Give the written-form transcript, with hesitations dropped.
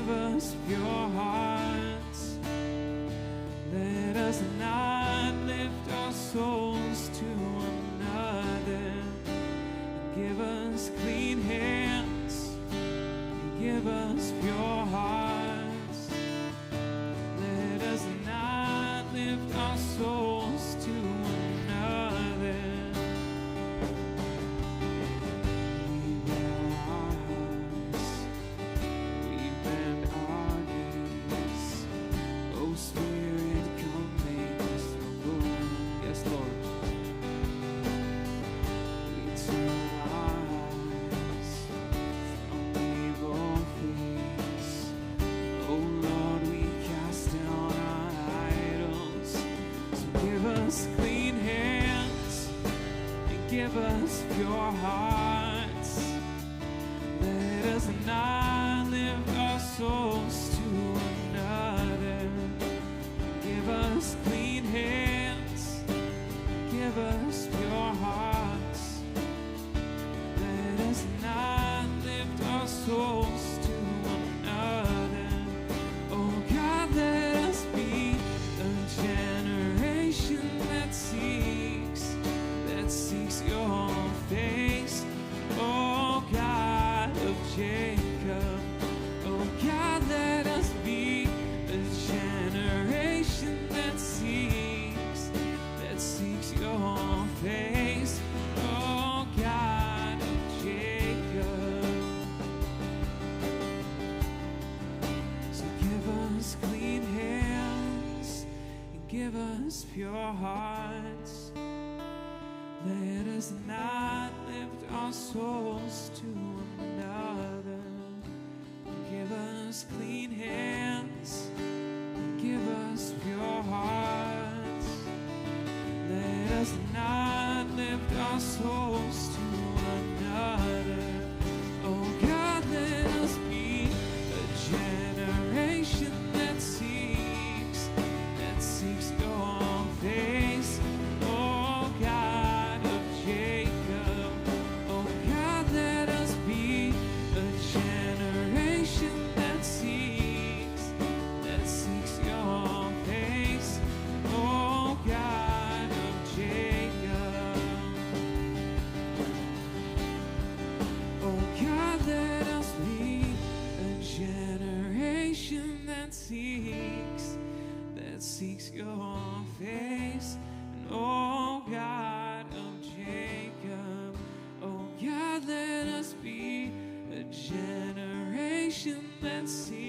give us pure hearts. Let us not lift our souls to another. Give us clean hands. Give us pure hearts. Let us not lift our souls to another. We bow our hearts. We bend our knees. Oh Spirit, come make us whole. Yes, Lord. We turn our eyes from evil things. Oh Lord, we cast down our idols. So give us clean hands and give us pure hearts. Let us not lift our souls to another. Give us clean hands, give us pure hearts. Let us not lift our souls to another. Oh God, let us be a generation that seeks your face. Oh God of Jacob, oh God, let us be a generation that seeks your face. Oh God of Jacob. So give us clean hands and give us pure hearts. Let us not lift our souls to another. Give us clean hands and give us pure hearts. Let us not lift our souls to another. Oh God, let us be a generation that seeks your face. Oh God of Jacob, oh God, let us be a generation that seeks your face. Oh God of Jacob, oh God, let us be a generation that seeks your face. And oh God of Jacob, oh God, let us be a generation that seeks